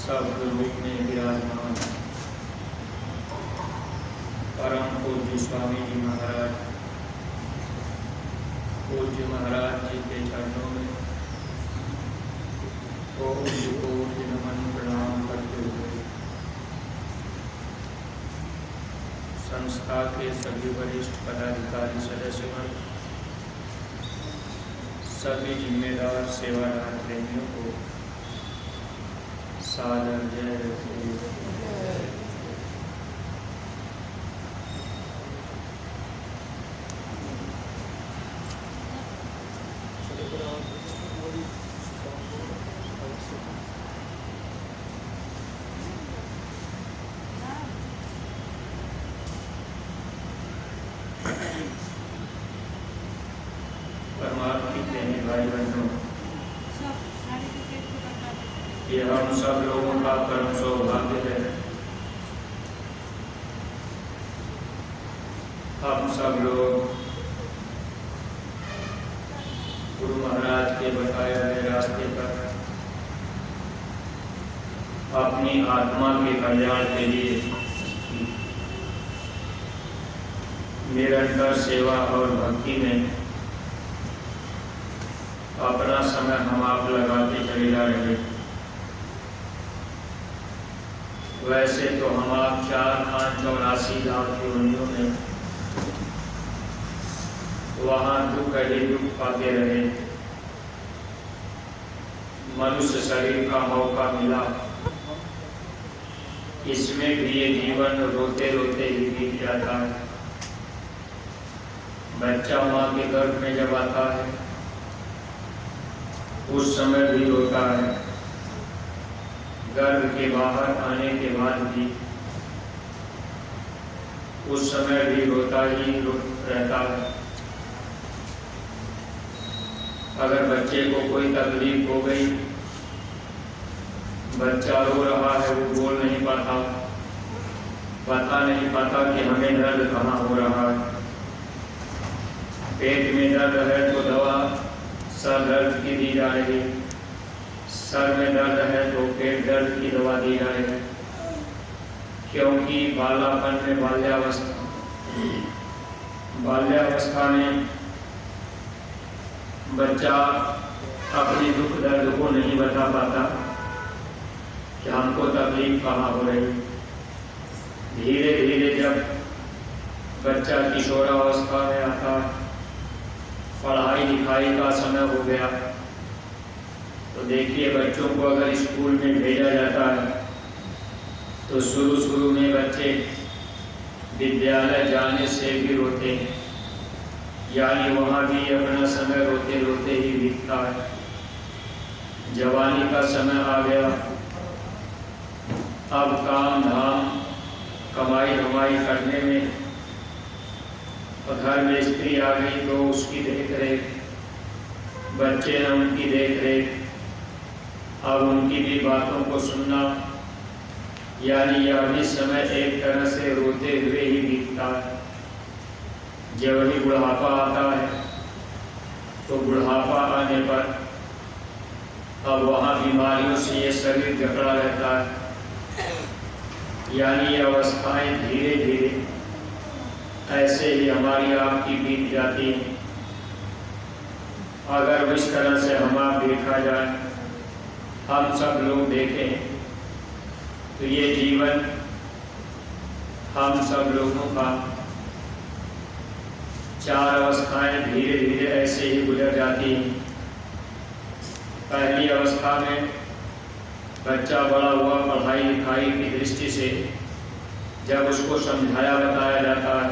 सब रूप में विराजमान परम पूज्य स्वामी जी महाराज, पूज्य महाराज जी के चरणों में कोटि नमन प्रणाम करते हुए संस्था के सभी वरिष्ठ पदाधिकारी सदस्यगण, सभी जिम्मेदार सेवादार प्रेमियों को सादर जय। परमात्मा के प्रेमी भाई बहनों, ये हम सब लोगों का परम सौभाग्य है। हम सब लोग गुरु महाराज के बताए हुए रास्ते पर अपनी आत्मा के कल्याण के लिए निरंतर सेवा और भक्ति में अपना समय हम आप लगाते चले जा रहे। वैसे तो हम आप 4,84 लाख योनियों में वहाँ दुख ही दुख पाते रहे। मनुष्य शरीर का मौका मिला, इसमें भी ये जीवन रोते रोते ही बीत जाता है। बच्चा माँ के गर्भ में जब आता है उस समय भी रोता है, गर्भ के बाहर आने के बाद भी उस समय भी रोता ही रहता है। अगर बच्चे को कोई तकलीफ हो गई, बच्चा रो रहा है, वो बोल नहीं पाता, बता नहीं पाता कि हमें दर्द कहाँ हो रहा है। पेट में दर्द है तो दवा सर दर्द की दी जा रही, सर में दर्द है तो पेट दर्द की दवा दी जा रही है। क्योंकि बालापन में बाल्यावस्था में बच्चा अपने दुख दर्द को नहीं बता पाता कि हमको तकलीफ कहाँ हो रही। धीरे धीरे जब बच्चा किशोरावस्था में आता, पढ़ाई लिखाई का समय हो गया, तो देखिए बच्चों को अगर स्कूल में भेजा जाता है तो शुरू में बच्चे विद्यालय जाने से भी रोते हैं, यानी वहाँ भी अपना समय रोते रोते ही बीतता है। जवानी का समय आ गया, अब काम धाम कमाई धमाई करने में, और घर में स्त्री आ गई तो उसकी देख रेख, बच्चे हैं उनकी देख रेख, अब उनकी भी बातों को सुनना, यानी यह भी समय एक तरह से रोते हुए ही बीतता है। जब भी बुढ़ापा आता है तो बुढ़ापा आने पर अब वहाँ बीमारियों से ये शरीर जकड़ा रहता है, यानी ये अवस्थाएं धीरे धीरे ऐसे ही हमारी आपकी बीत जाती है। अगर इस तरह से हम आप देखा जाए, हम सब लोग देखें तो ये जीवन हम सब लोगों का 4 अवस्थाएं धीरे धीरे ऐसे ही गुजर जाती हैं। पहली अवस्था में बच्चा बड़ा हुआ, पढ़ाई लिखाई की दृष्टि से जब उसको समझाया बताया जाता है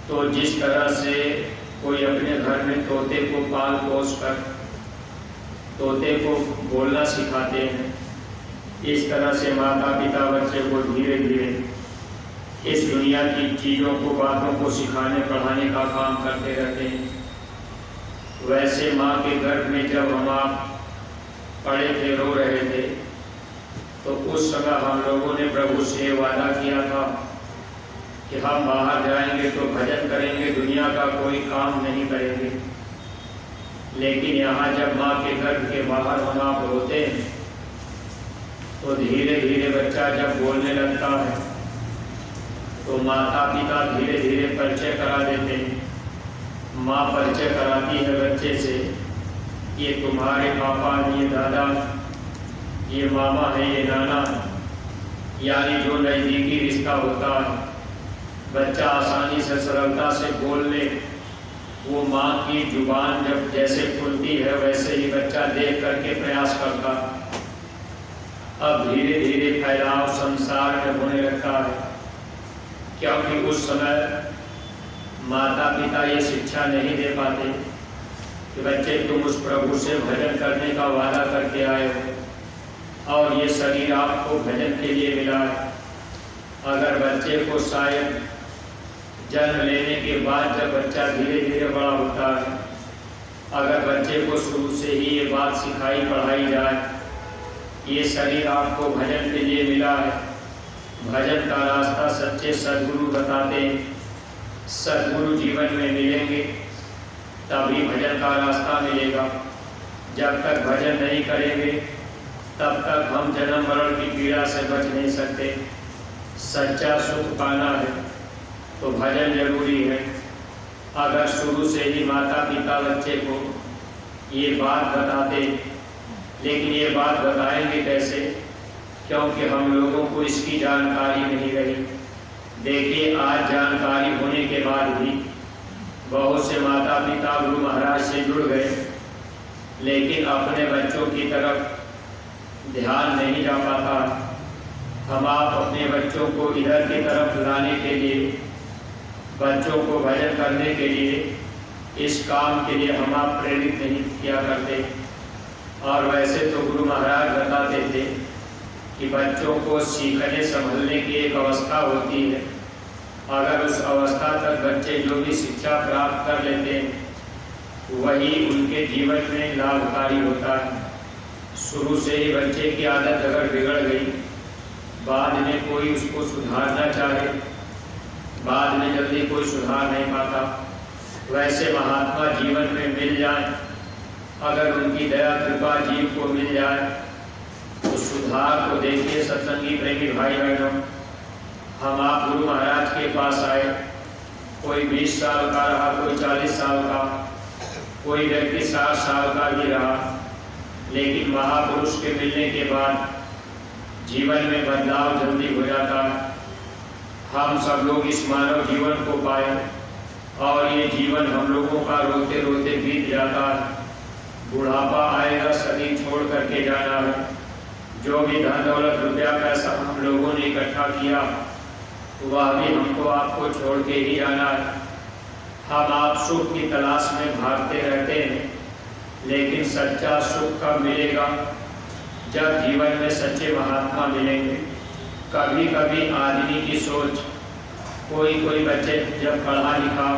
तो जिस तरह से कोई अपने घर में तोते को पाल पोस कर तोते को बोलना सिखाते हैं, इस तरह से माता पिता बच्चे को धीरे धीरे इस दुनिया की चीज़ों को, बातों को सिखाने पढ़ाने का काम करते रहते हैं। वैसे माँ के गर्भ में जब हम आप पड़े थे, रो रहे थे, तो उस समय हम लोगों ने प्रभु से वादा किया था कि हम बाहर जाएंगे तो भजन करेंगे, दुनिया का कोई काम नहीं करेंगे। लेकिन यहाँ जब माँ के गर्भ के बाहर हम आप होते हैं तो धीरे धीरे बच्चा जब बोलने लगता है तो माता पिता धीरे धीरे परिचय करा देते हैं। माँ परिचय कराती है बच्चे से, ये तुम्हारे पापा, ये दादा, ये मामा है, ये नाना, यानी जो नज़दीकी रिश्ता होता है। बच्चा आसानी से सरलता से बोल ले। वो माँ की जुबान जब जैसे खुलती है वैसे ही बच्चा देख करके प्रयास करता। अब धीरे धीरे फैलाव संसार में होने लगता है, क्योंकि उस समय माता पिता ये शिक्षा नहीं दे पाते कि बच्चे तुम उस प्रभु से भजन करने का वादा करके आए हो और ये शरीर आपको भजन के लिए मिला है। अगर बच्चे को शायद जन्म लेने के बाद जब बच्चा धीरे धीरे बड़ा होता है, अगर बच्चे को शुरू से ही ये बात सिखाई पढ़ाई जाए, ये शरीर आपको भजन के लिए मिला है, भजन का रास्ता सच्चे सद्गुरु बताते हैं, सद्गुरु जीवन में मिलेंगे तभी भजन का रास्ता मिलेगा। जब तक भजन नहीं करेंगे तब तक हम जन्म मरण की पीड़ा से बच नहीं सकते। सच्चा सुख पाना है तो भजन जरूरी है। अगर शुरू से ही माता पिता बच्चे को ये बात बताते, लेकिन ये बात बताएंगे कैसे, क्योंकि हम लोगों को इसकी जानकारी नहीं रही। देखिए, आज जानकारी होने के बाद भी बहुत से माता पिता गुरु महाराज से जुड़ गए, लेकिन अपने बच्चों की तरफ ध्यान नहीं जा पाता। हम आप अपने बच्चों को इधर की तरफ लाने के लिए, बच्चों को भजन करने के लिए, इस काम के लिए हम आप प्रेरित नहीं किया करते। और वैसे तो गुरु महाराज बताते थे कि बच्चों को सीखने संभलने की एक अवस्था होती है। अगर उस अवस्था तक बच्चे जो भी शिक्षा प्राप्त कर लेते हैं वही उनके जीवन में लाभकारी होता है। शुरू से ही बच्चे की आदत अगर बिगड़ गई, बाद में कोई उसको सुधारना चाहे, बाद में जल्दी कोई सुधार नहीं पाता। वैसे महात्मा जीवन में मिल जाए, अगर उनकी दया कृपा जीव को मिल जाए तो सुधार को देखिए। सत्संगी प्रेमी भाई बहनों, हम आप गुरु महाराज के पास आए, कोई 20 साल का रहा, कोई 40 साल का, कोई व्यक्ति 60 साल का भी रहा, लेकिन महापुरुष के मिलने के बाद जीवन में बदलाव जल्दी हो जाता है। हम सब लोग इस मानव जीवन को पाए और ये जीवन हम लोगों का रोते रोते बीत जाता है। बुढ़ापा आएगा, शरीर छोड़ करके जाना है। जो भी धन दौलत रुपया पैसा हम लोगों ने इकट्ठा किया वह भी हमको आपको छोड़ के ही जाना है। हम आप सुख की तलाश में भागते रहते हैं, लेकिन सच्चा सुख कब मिलेगा? जब जीवन में सच्चे महात्मा मिलेंगे। कभी कभी आदमी की सोच, कोई कोई बच्चे जब पढ़ा लिखा,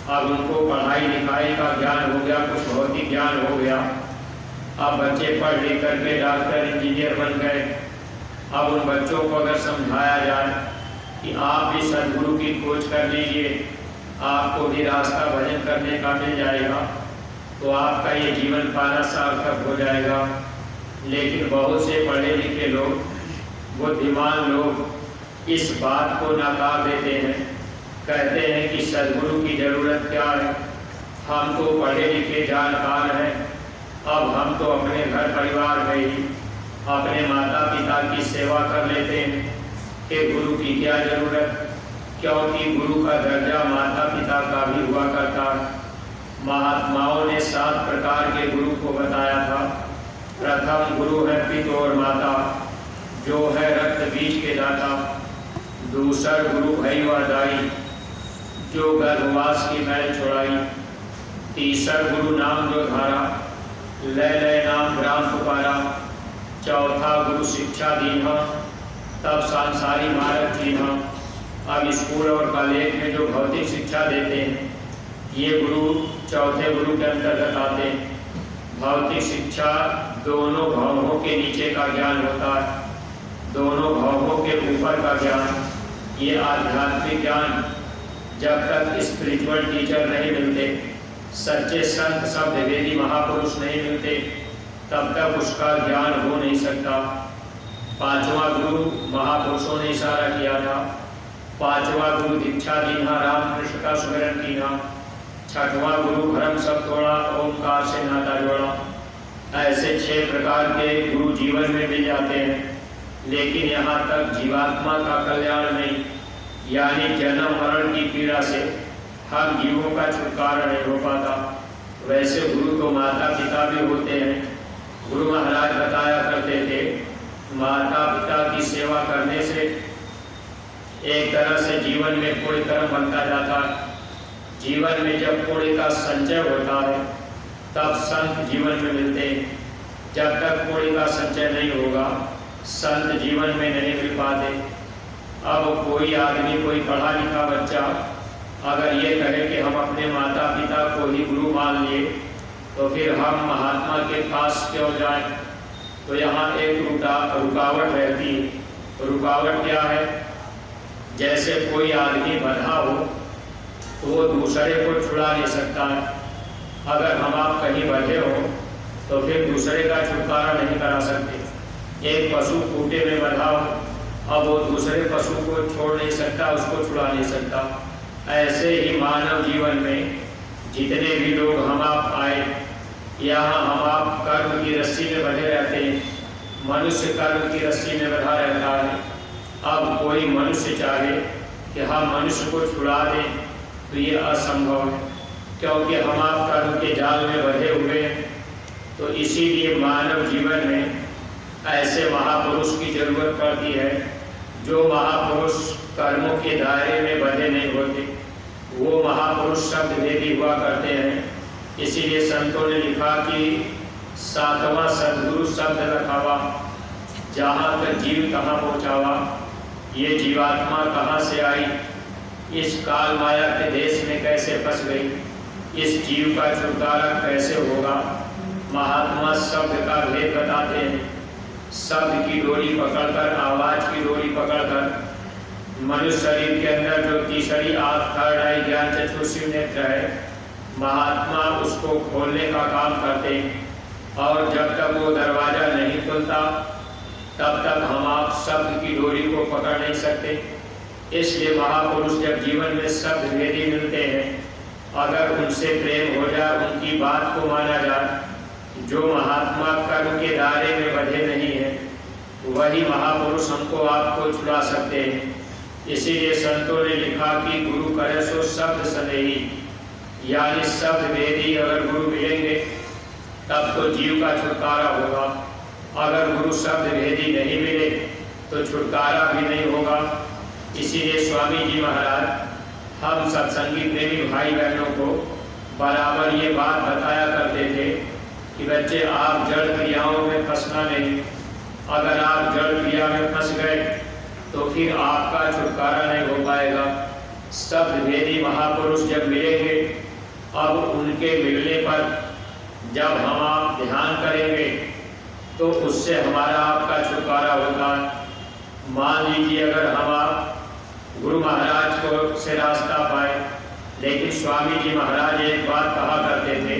अब उनको पढ़ाई लिखाई का ज्ञान हो गया, कुछ भौतिक ज्ञान हो गया, अब बच्चे पढ़ लिख करके डॉक्टर इंजीनियर बन गए। अब उन बच्चों को अगर समझाया जाए कि आप भी सद्गुरु की खोज कर लीजिए, आपको भी रास्ता भजन करने का मिल जाएगा, तो आपका ये जीवन पाना सार्थक हो जाएगा। लेकिन बहुत से पढ़े लिखे लोग, बुद्धिमान लोग इस बात को नकार देते हैं, कहते हैं कि सद्गुरु की जरूरत क्या है, हम तो पढ़े लिखे जानकार हैं, अब हम तो अपने घर परिवार में ही अपने माता पिता की सेवा कर लेते हैं, कि गुरु की क्या जरूरत, क्योंकि गुरु का दर्जा माता पिता का भी हुआ करता है। महात्माओं ने 7 प्रकार के गुरु को बताया था। प्रथम गुरु है पिता और माता, जो है रक्त बीज के दाता। दूसर गुरु है व दाई, जो गर्भवास की मैल छुड़ाई। तीसर गुरु नाम जो धारा, लय लय नाम ग्राम पुकारा। चौथा गुरु शिक्षा दीना, तब सांसारी मार्ग जीना। अब स्कूल और कॉलेज में जो भौतिक शिक्षा देते हैं, ये गुरु चौथे गुरु के अंतर्गत आते हैं। भौतिक शिक्षा दोनों भावों के नीचे का ज्ञान होता है, दोनों भावों के ऊपर का ज्ञान। ये आध्यात्मिक ज्ञान जब तक स्पिरिचुअल टीचर नहीं मिलते, सच्चे संत शब्द वेदी महापुरुष नहीं मिलते, तब तक उसका ज्ञान हो नहीं सकता। पांचवा गुरु महापुरुषों ने इशारा किया था। पांचवा गुरु दीक्षा दीना, रामकृष्ण का सुमिरन कीना। छठवां गुरु भरम सब तोड़ा, ओमकार से नाता जोड़ा। ऐसे 6 प्रकार के गुरु जीवन में मिल जाते हैं, लेकिन यहाँ तक जीवात्मा का कल्याण नहीं, यानी जन्म मरण की पीड़ा से हम जीवों का छुटकारा नहीं हो पाता। वैसे गुरु तो माता पिता भी होते हैं। गुरु महाराज बताया करते थे, माता पिता की सेवा करने से एक तरह से जीवन में पुण्य कर्म बनता जाता है। जीवन में जब पुण्य का संचय होता है तब संत जीवन में मिलते हैं। जब तक पुण्य का संचय नहीं होगा संत जीवन में नहीं मिल पाते। अब कोई आदमी, कोई पढ़ा लिखा बच्चा अगर ये कहे कि हम अपने माता पिता को ही गुरु मान लिए तो फिर हम महात्मा के पास क्यों जाएं? तो यहाँ एक रुकावट रहती है। रुकावट क्या है? जैसे कोई आदमी बंधा हो तो वो दूसरे को छुड़ा नहीं सकता है। अगर हम आप कहीं बंधे हो तो फिर दूसरे का छुटकारा नहीं करा सकते। एक पशु खूंटे में बंधा हो, अब वो दूसरे पशु को छोड़ नहीं सकता, उसको छुड़ा नहीं सकता। ऐसे ही मानव जीवन में जितने भी लोग हम आप आए, यहाँ हम आप कर्म की रस्सी में बंधे रहते हैं। मनुष्य कर्म की रस्सी में बंधा रहता है। अब कोई मनुष्य चाहे कि हम मनुष्य को छुड़ा दें तो ये असंभव है, क्योंकि हम आप कर्म के जाल में बंधे हुए हैं। तो इसीलिए मानव जीवन में ऐसे महापुरुष की जरूरत पड़ती है जो महापुरुष कर्मों के दायरे में बंधे नहीं होते। वो महापुरुष शब्द भेदी हुआ करते हैं। इसीलिए संतों ने लिखा कि 7वां सदगुरु शब्द रखावा, जहाँ तक जीव कहाँ पहुँचावा। ये जीवात्मा कहाँ से आई, इस काल माया के देश में कैसे फंस गई, इस जीव का छुटकारा कैसे होगा। महात्मा शब्द का भेद बताते हैं। शब्द की डोरी पकड़कर, आवाज की डोरी पकड़कर मनुष्य शरीर के अंदर जो तीसरी आँख, थर्ड आई, ज्ञान चक्षुषी नेत्र है, महात्मा उसको खोलने का काम करते हैं। और जब तक वो दरवाजा नहीं खुलता तब तक हम आप शब्द की डोरी को पकड़ नहीं सकते। इसलिए महापुरुष जब जीवन में शब्द भेदी मिलते हैं, अगर उनसे प्रेम हो जाए, उनकी बात को माना जाए, जो महात्मा कर्म के दायरे में बंधे नहीं है, वही महापुरुष हमको आपको छुड़ा सकते हैं। इसीलिए संतों ने लिखा कि गुरु करे सो शब्द सनेही, यानी शब्द भेदी अगर गुरु मिलेंगे तब तो जीव का छुटकारा होगा। अगर गुरु शब्द भेदी नहीं मिले तो छुटकारा भी नहीं होगा। इसीलिए स्वामी जी महाराज हम सत्संगी प्रेमी भाई बहनों को बराबर ये बात बताया करते थे कि बच्चे आप जड़ क्रियाओं में फंसना नहीं। अगर आप जड़ क्रिया में फंस गए तो फिर आपका छुटकारा नहीं हो पाएगा। शब्द भेदी महापुरुष जब मिलेंगे, अब उनके मिलने पर जब हम आप ध्यान करेंगे तो उससे हमारा आपका छुटकारा होगा। मान लीजिए अगर हम आप गुरु महाराज को से रास्ता पाए, लेकिन स्वामी जी महाराज एक बात कहा करते थे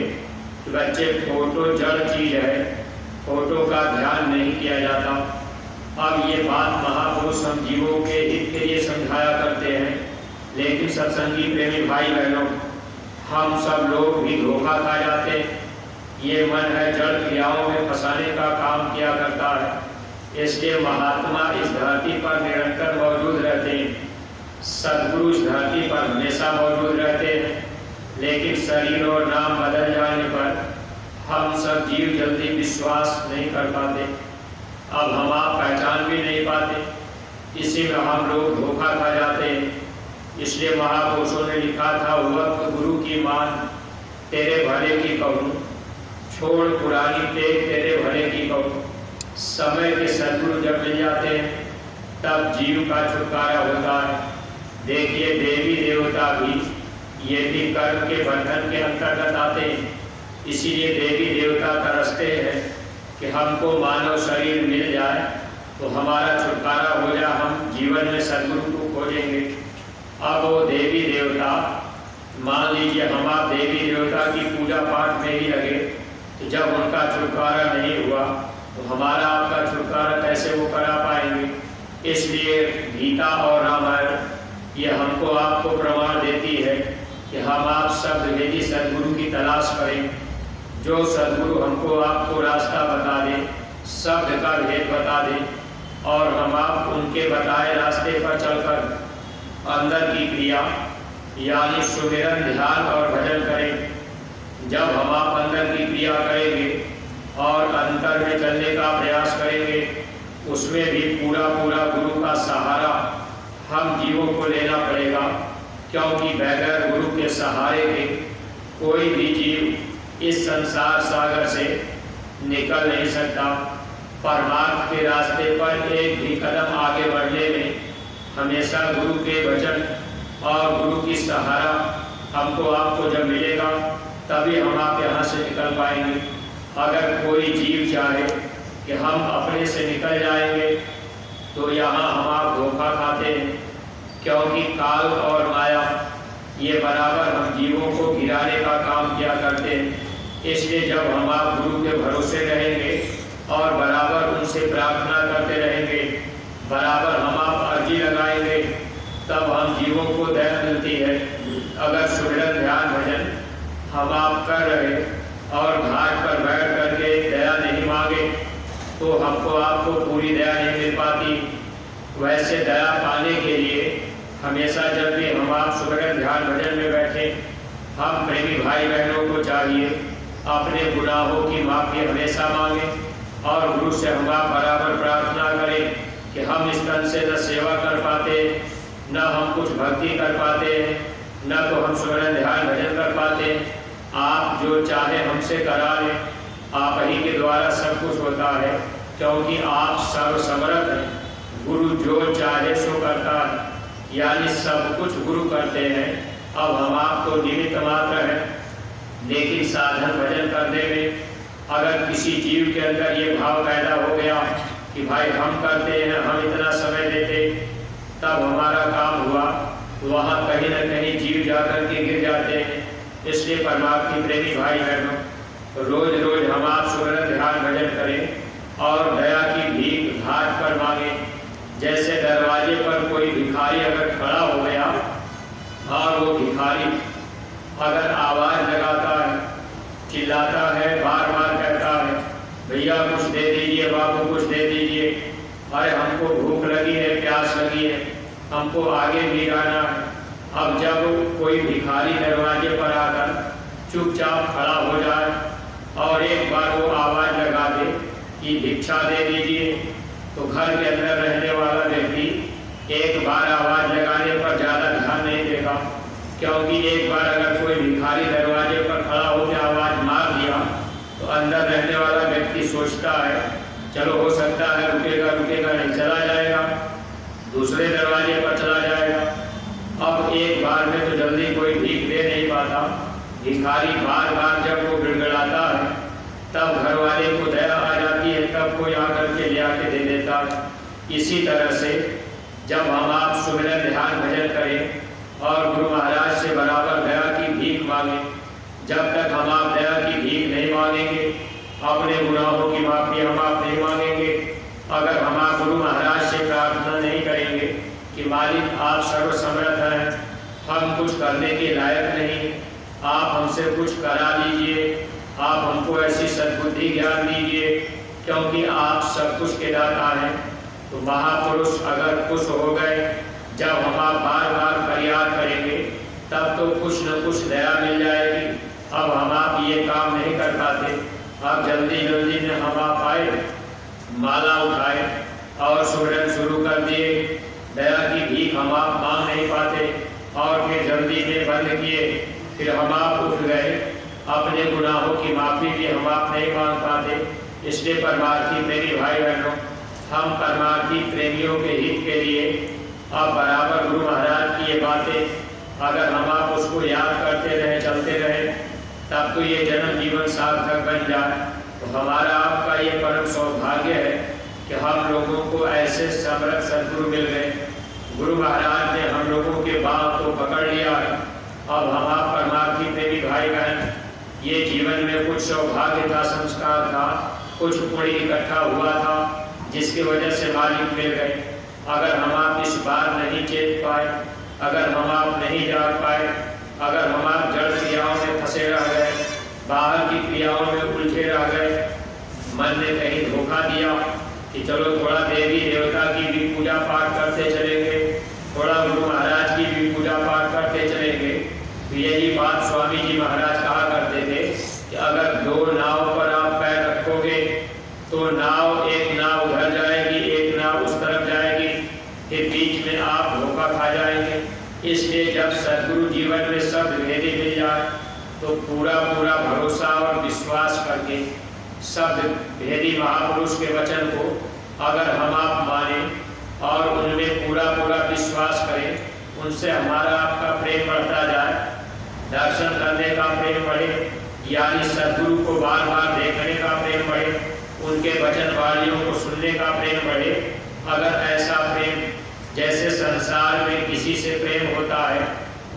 कि बच्चे फोटो जड़ चीज है, फोटो का ध्यान नहीं किया जाता। अब ये बात महापुरुष हम जीवों के हित के लिए समझाया करते हैं, लेकिन सत्संगी प्रेमी भाई बहनों, हम सब लोग भी धोखा खा जाते हैं। ये मन है जड़ क्रियाओं में फंसाने का काम किया करता है। इसलिए महात्मा इस धरती पर निरंतर मौजूद रहते हैं, सद्गुरु इस धरती पर हमेशा मौजूद रहते हैं, लेकिन शरीर और नाम बदल जाने पर हम सब जीव जल्दी विश्वास नहीं कर पाते। अब हम आप पहचान भी नहीं पाते, इसी में हम लोग धोखा खा जाते हैं। इसलिए महापुरुषों ने लिखा था, वक्त गुरु की मान तेरे भले की कहूँ, छोड़ पुरानी टेक तेरे भले की कहूँ। समय के सद्गुरु जब मिल जाते हैं तब जीव का छुटकारा होता है। देखिए देवी देवता भी ये भी कर्म के बंधन के अंतर्गत आते हैं। इसीलिए देवी देवता तरसते हैं कि हमको मानव शरीर मिल जाए तो हमारा छुटकारा हो जाए, हम जीवन में सद्गुरु को खोजेंगे। अब वो देवी देवता, मान लीजिए हम आप देवी देवता की पूजा पाठ में ही लगे, तो जब उनका छुटकारा नहीं हुआ तो हमारा आपका छुटकारा कैसे वो करा पाएंगे। इसलिए गीता और रामायण ये हमको आपको प्रमाण देती है कि हम आप शब्द भेदी सदगुरु की तलाश करें, जो सदगुरु हमको आपको रास्ता बता दे, शब्द का भेद बता दे, और हम आप उनके बताए रास्ते पर चलकर अंदर की क्रिया यानी सुमिरन, ध्यान और भजन करें। जब हम आप अंदर की क्रिया करेंगे और अंतर में चलने का प्रयास करेंगे, उसमें भी पूरा पूरा गुरु का सहारा हम जीवों को लेना पड़ेगा, क्योंकि बगैर गुरु के सहारे के कोई भी जीव इस संसार सागर से निकल नहीं सकता। परमार्थ के रास्ते पर एक भी कदम आगे बढ़ने में हमेशा गुरु के वचन और गुरु की सहारा हमको आपको जब मिलेगा तभी हम आप यहाँ से निकल पाएंगे। अगर कोई जीव चाहे कि हम अपने से निकल जाएंगे तो यहाँ हम आप धोखा खाते हैं, क्योंकि काल और माया ये बराबर हम जीवों को गिराने का काम किया करते हैं। इसलिए जब हम आप गुरु के भरोसे रहेंगे और बराबर उनसे प्रार्थना करते रहेंगे, बराबर हम आप अर्जी लगाएंगे, तब हम जीवों को दया मिलती है। अगर सुमिरन, ध्यान, भजन हम आप कर रहे और घाट पर बैठ करके दया नहीं मांगे तो हमको आपको पूरी दया नहीं मिल पाती। वैसे दया पाने के लिए हमेशा जब भी हम आप सुमिरन, ध्यान, भजन में बैठे, हम प्रेमी भाई बहनों को चाहिए अपने गुनाहों की माफ़ी हमेशा मांगे और गुरु से हम आप बराबर प्रार्थना करें कि हम इस तन से न सेवा कर पाते, न हम कुछ भक्ति कर पाते, न तो हम सुमिरन, ध्यान, भजन कर पाते। आप जो चाहे हमसे करा लें, आप ही के द्वारा सब कुछ होता है, क्योंकि आप सर्वसमर्थ हैं। गुरु जो चाहे सो करता है, यानी सब कुछ गुरु करते हैं। अब हम आपको निमित्त मात्र हैं, लेकिन साधन भजन करने में अगर किसी जीव के अंदर ये भाव पैदा हो गया कि भाई हम करते हैं, हम इतना समय देते, तब हमारा काम हुआ, वहाँ कहीं न कहीं जीव जाकर के गिर जाते हैं। इसलिए परमात्मा प्रेमी भाई बहनों, रोज रोज हम आप सुमिरन, ध्यान, भजन करें और दया की भीख घाट पर मांगे। जैसे दरवाजे पर कोई भिखारी अगर खड़ा हो गया और वो भिखारी अगर आवाज़ लगाता है, चिल्लाता है, बार बार कहता है, भैया कुछ दे दीजिए, बाबू कुछ दे दीजिए, अरे हमको भूख लगी है, प्यास लगी है, हमको आगे भी जाना है। अब जब कोई भिखारी दरवाजे पर आकर चुपचाप खड़ा हो जाए और एक बार वो आवाज़ लगा दे कि भिक्षा दे दीजिए, तो घर के अंदर रहने वाला व्यक्ति एक बार आवाज़ लगाने पर ज़्यादा ध्यान नहीं देगा, क्योंकि एक बार अगर कोई भिखारी दरवाजे पर खड़ा होकर आवाज़ मार दिया तो अंदर रहने वाला व्यक्ति सोचता है चलो हो सकता है रुकेगा रुकेगा नहीं, चला जाएगा, दूसरे दरवाजे पर चला जाएगा। अब एक बार में तो जल्दी कोई भीख दे नहीं पाता। भिखारी बार बार जब वो गिड़गिड़ाता है तब घर वाले को दया आ जाती है, तब कोई आकर के ले आके दे देता है। इसी तरह से जब हम आप सुमिरन, ध्यान, भजन करें और गुरु महाराज से बराबर दया की भीख मांगे, जब तक हम आप दया की भीख नहीं मांगेंगे, अपने गुनाहों की माफ़ी हम आप नहीं मांगेंगे, अगर हम आप गुरु महाराज से प्रार्थना नहीं करेंगे कि मालिक आप सर्वसमर्थ हैं, हम कुछ करने के लायक नहीं, आप हमसे कुछ करा लीजिए, आप हमको ऐसी सद्बुद्धि ज्ञान दीजिए, क्योंकि आप सब कुछ के दाता हैं। तो महापुरुष अगर खुश हो गए, जब हम आप बार बार फरियाद करेंगे तब तो कुछ न कुछ दया मिल जाएगी। अब हम आप ये काम नहीं कर पाते, अब जल्दी जल्दी में हम आप आए, माला उठाए और सुमिरन शुरू कर दिए, दया की भीख हम आप मांग नहीं पाते और फिर जल्दी में बंद किए, फिर हम आप उठ गए, अपने गुनाहों की माफ़ी भी हम आप नहीं मांग पाते। इसलिए परमार्थी प्रेमी भाई बहनों, हम परमार्थी प्रेमियों के हित के लिए अब बराबर गुरु महाराज की ये बातें अगर हम आप उसको याद करते रहे, चलते रहे, तब तो ये जन्म जीवन सार्थक बन जाए। तो हमारा आपका ये परम सौभाग्य है कि हम लोगों को ऐसे समर्थ सद्गुरु मिल गए। गुरु महाराज ने हम लोगों के बात को पकड़ लिया है। अब हम आप परमार्थी प्रेमी भाई बहन ये जीवन में कुछ सौभाग्य था, संस्कार था, कुछ पुण्य इकट्ठा हुआ था जिसकी वजह से मालिक मिल गए। अगर हम आप इस बार नहीं चेत पाए, अगर हम आप नहीं जाग पाए, अगर हम आप जड़ क्रियाओं में फंसे रह गए, बाहर की क्रियाओं में उलझे रह गए, मन ने कहीं धोखा दिया कि चलो थोड़ा देवी देवता की भी पूजा पाठ करते चलेंगे, थोड़ा गुरु महाराज की भी पूजा पाठ करते चलेंगे, तो यही बात स्वामी जी महाराज कहा करते थे कि अगर दो नाव पर आप पैर रखोगे तो नाव, एक नाव उधर जाएगी, एक नाव उस तरफ जाएगी, फिर बीच में आप धोखा खा जाएंगे। इसलिए जब सद्गुरु जीवन में शब्द भेदी मिल जाए तो पूरा पूरा भरोसा और विश्वास करके शब्द भेदी महापुरुष के वचन को अगर हम आप माने और उनमें पूरा पूरा विश्वास करें, उनसे हमारा आपका प्रेम बढ़ता जाए, दर्शन करने का प्रेम बढ़े, यानी सद्गुरु को बार बार देखने का प्रेम बढ़े, उनके वचन वाणियों को सुनने का प्रेम बढ़े। अगर ऐसा प्रेम जैसे संसार में किसी से प्रेम होता है,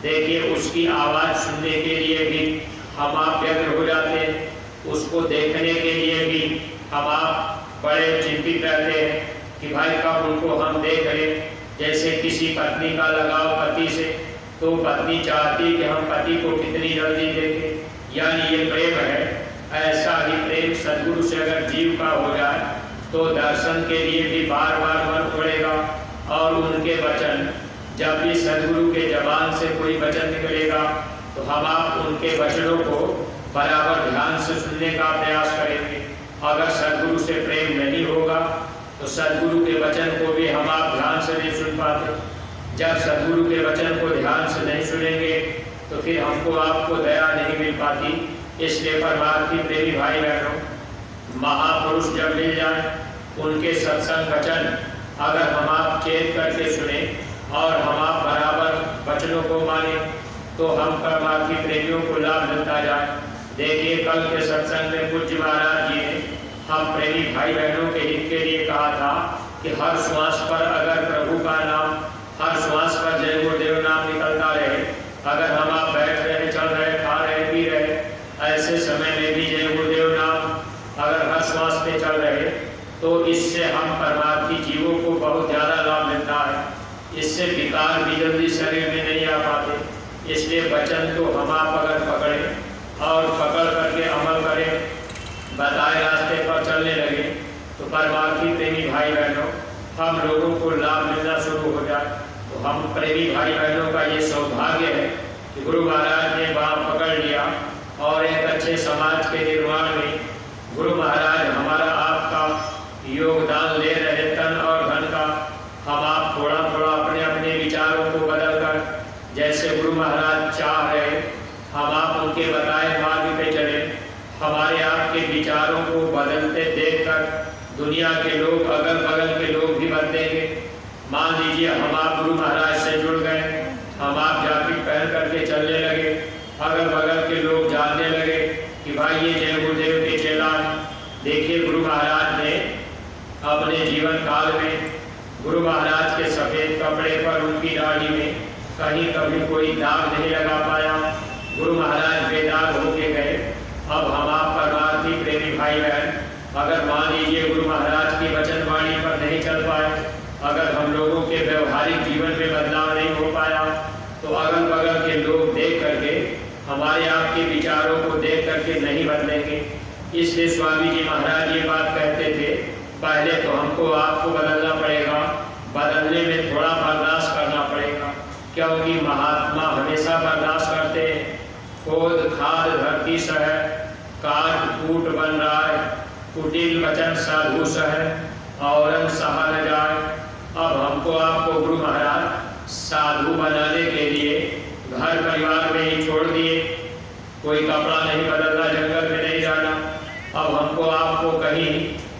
देखिए उसकी आवाज़ सुनने के लिए भी हम आप व्यग्र हो जाते हैं, उसको देखने के लिए भी हम आप बड़े चिंतित रहते हैं कि भाई कब उनको हम देख लें। जैसे किसी पत्नी का लगाव पति से, तो पत्नी चाहती कि हम पति को कितनी जल्दी देखें, यानी ये प्रेम है। ऐसा ही प्रेम सद्गुरु से अगर जीव का हो जाए तो दर्शन के लिए भी बार बार मन उड़ेगा, और उनके वचन, जब भी सद्गुरु के जबान से कोई वचन निकलेगा तो हम आप उनके वचनों को बराबर ध्यान से सुनने का प्रयास करेंगे। अगर सद्गुरु से प्रेम नहीं होगा तो सद्गुरु के वचन को भी हम आप ध्यान से नहीं सुन पाते। जब सद्गुरु के वचन को ध्यान से नहीं सुनेंगे तो फिर हमको आपको दया नहीं मिल पाती। इसलिए परमार्थी प्रेमी भाई बहनों, महापुरुष जब मिल जाए, उनके सत्संग वचन अगर हम आप चेत करके सुने और हम आप बराबर वचनों को माने तो हम परमार्थी प्रेमियों को लाभ मिलता जाए। देखिए कल के सत्संग में पूज्य महाराज जी ने हम प्रेमी भाई बहनों के हित के लिए कहा था कि हर श्वास पर अगर प्रभु का नाम, हर श्वास पर जय गुरुदेव नाम निकलता रहे, अगर हम आप बैठ रहे, चल रहे, खा रहे, पी रहे, ऐसे समय में भी जय गुरुदेव नाम अगर हर श्वास पे चल रहे, तो इससे हम परमार्थी जीवों को बहुत ज़्यादा लाभ मिलता है। इससे विकार भी जल्दी शरीर में नहीं आ पाते। इसलिए वचन तो हम आप अगर पकड़ें और पकड़ करके अमल करें, बताए रास्ते पर चलने लगे, तो परमार्थी प्रेमी भाई बहनों हम लोगों को लाभ मिलना शुरू हो जाए। तो हम प्रेमी भाई बहनों का ये सौभाग्य है कि गुरु महाराज ने बाँह पकड़ लिया और एक अच्छे समाज के निर्माण में गुरु महाराज हमारा आपका योगदान ले रहे, तन और धन का। हम आप थोड़ा थोड़ा अपने अपने विचारों को बदल कर, जैसे गुरु महाराज चाह रहे, हम आप उनके बताए मार्ग पे चले। हमारे आपके विचारों को बदलते देखकर दुनिया के लोग, अगल बगल के लोग भी बदलेंगे। मान लीजिए हम आप गुरु महाराज से जुड़ गए, हम आप जैकेट पहन करके चलने लगे, अगल बगल के लोग जानने लगे कि भाई ये जय गुरुदेव के चेला है। देखिए गुरु महाराज ने अपने जीवन काल में गुरु महाराज के सफ़ेद कपड़े पर, उनकी दाढ़ी में कहीं कभी कोई दाग नहीं लगा पाया। गुरु महाराज बेदाग होके गए। अब हम आप परमार्थी प्रेमी भाई बहन, अगर मान लीजिए गुरु महाराज की वचन वाणी पर नहीं चल पाए, अगर हम लोगों के व्यवहारिक जीवन में बदलाव नहीं हो पाया, तो अगल बगल के लोग देख करके, हमारे आपके विचारों को देख करके नहीं बदलेंगे। इसलिए स्वामी जी महाराज ये बात कहते थे, पहले तो हमको आपको बदलना पड़ेगा, बदलने में थोड़ा बर्दाश्त करना पड़ेगा, क्योंकि महात्मा हमेशा बर्दाश्त करते हैं। खोद खाद धरती सह, काट कूट बन रहा है, कुटिल वचन साधु सह, औरंग सहा न जाए। अब हमको आपको गुरु महाराज साधु बनाने के लिए घर परिवार में ही छोड़ दिए, कोई कपड़ा नहीं बदलना, जंगल में नहीं जाना। अब हमको आपको कहीं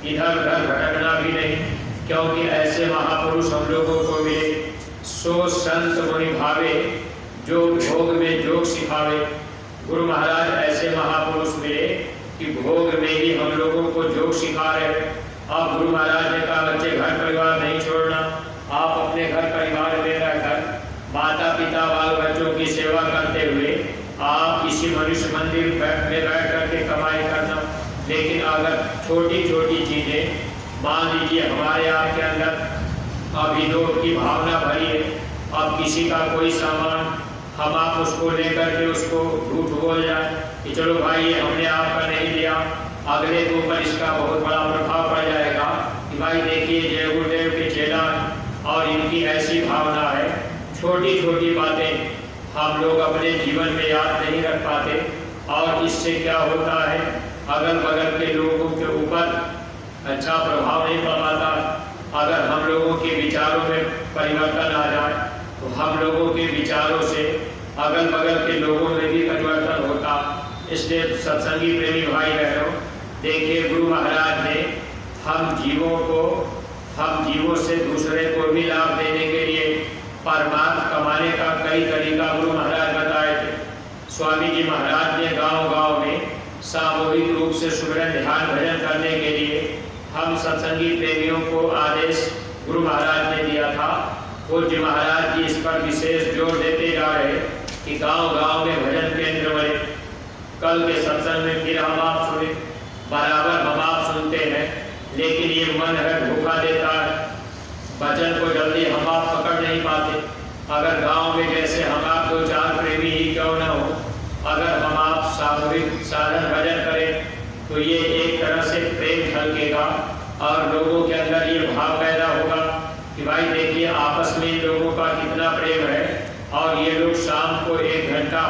इधर उधर भटकना भी नहीं, क्योंकि ऐसे महापुरुष हम लोगों को मिले। सो संत मुनि भावे, जो भोग में जोग सिखावे। गुरु महाराज ऐसे महापुरुष मिले कि भोग में ही हम लोगों को जोग सिखा रहे। अब गुरु महाराज ने कहा बच्चे घर परिवार नहीं छोड़ना, आप अपने घर परिवार में रहकर माता पिता बाल बच्चों की सेवा करते हुए आप इसी मनुष्य मनुष्य मंदिर में बैठ करके कमाई करना, लेकिन अगर छोटी छोटी चीज़ें, मान लीजिए हमारे आपके अंदर अभियोग की भावना भरी है, अब किसी का कोई सामान हम आप उसको लेकर के उसको झूठ बोल जाए कि चलो भाई ये हमने आपका नहीं लिया, अगले के ऊपर इसका बहुत बड़ा प्रभाव पड़ जाएगा कि भाई देखिए जय गुरुदेव के चेला और इनकी ऐसी भावना है। छोटी छोटी बातें हम लोग अपने जीवन में याद नहीं रख पाते और इससे क्या होता है, अगल बगल के लोगों के ऊपर अच्छा प्रभाव नहीं पड़ पाता। अगर हम लोगों के विचारों में परिवर्तन आ जाए तो हम लोगों के विचारों से अगल बगल के लोगों में भी परिवर्तन होता। इसलिए सत्संगी प्रेमी भाई बहनों, देखिए गुरु महाराज ने हम जीवों से दूसरे को भी लाभ देने के लिए परमार्थ कमाने का कई तरीका गुरु महाराज बताए थे। स्वामी जी महाराज ने गांव-गांव में सामूहिक रूप से सुमिरन ध्यान भजन करने के लिए हम सत्संगी प्रेमियों को आदेश गुरु महाराज ने दिया था। पूज्य महाराज जी इस पर विशेष जोर देते जा रहे कि गांव-गांव में भजन केंद्र बने। कल के सत्संग में फिर हम आप सुने, बराबर हम आप सुनते हैं, लेकिन ये मन है धोखा देता है, वचन को जल्दी हम आप पकड़ नहीं पाते। अगर गांव में जैसे हम आप दो चार प्रेमी ही क्यों न हो, अगर हम आप सामूहिक साधन भजन करें तो ये एक तरह से प्रेम झलकेगा और लोगों के अंदर ये भाव पैदा होगा कि भाई देखिए आपस में लोगों का कितना प्रेम है और ये लोग शाम को 1 घंटा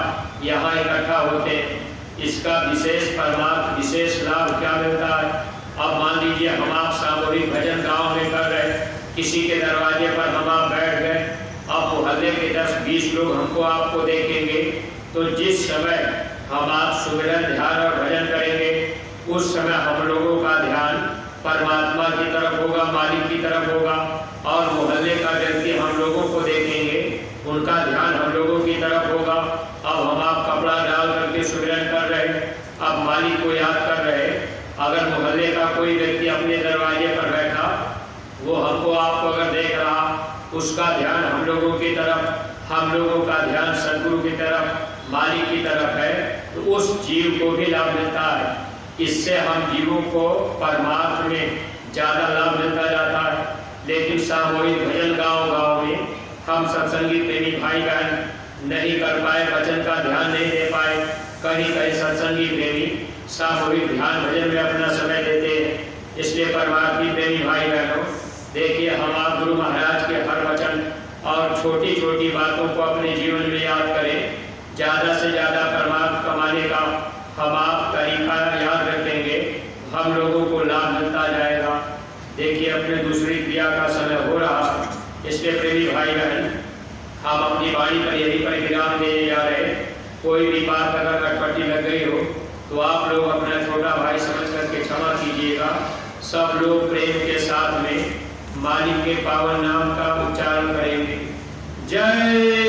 यहाँ इकट्ठा होते हैं। इसका विशेष परमार्थ, विशेष लाभ क्या मिलता है। अब मान लीजिए हम आप सामूहिक भजन गांव में कर रहे, किसी के दरवाजे पर हम आप बैठ गए, अब मोहल्ले के 10-20 लोग हमको आपको देखेंगे, तो जिस समय हम आप सुमिरन ध्यान और भजन करेंगे उस समय हम लोगों का ध्यान परमात्मा की तरफ होगा, मालिक की तरफ होगा, और मोहल्ले का व्यक्ति हम लोगों को देखेंगे, उनका ध्यान हम लोगों की तरफ होगा। अब हम आप कपड़ा डाल करके सुमिरन कर रहे, अब मालिक को याद कर रहे, अगर मोहल्ले का कोई व्यक्ति अपने दरवाजे पर बैठा, वो हमको आपको अगर देख रहा, उसका ध्यान हम लोगों की तरफ, हम लोगों का ध्यान सद्गुरु की तरफ, मालिक की तरफ है, तो उस जीव को भी लाभ मिलता है। इससे हम जीवों को परमार्थ में ज़्यादा लाभ मिलता जाता है। लेकिन सामूहिक भजन गांव-गांव में हम सत्संगी प्रेमी भाई बहन नहीं कर पाए, वचन का ध्यान नहीं दे पाए। कहीं कहीं सत्संगी प्रेमी सामूहिक ध्यान भजन में अपना समय देते हैं। इसलिए परमार्थी प्रेमी भाई बहनों, देखिए हम आप गुरु महाराज के हर वचन और छोटी छोटी बातों को अपने जीवन में याद करें। ज़्यादा से ज़्यादा परमार्थ कमाने का हम आप तरीका याद रखेंगे, हम लोगों को लाभ मिलता जाएगा। देखिए अपने दूसरी क्रिया का समय हो रहा, इसलिए प्रेमी भाई बहन हम अपनी वाणी पर यहीं पर विराम देने जा रहे। कोई भी बात अगर अटपटी लग गई हो तो आप लोग अपना छोटा भाई समझ करके क्षमा कीजिएगा। सब लोग प्रेम के साथ में मालिक के पावन नाम का उच्चारण करेंगे। जय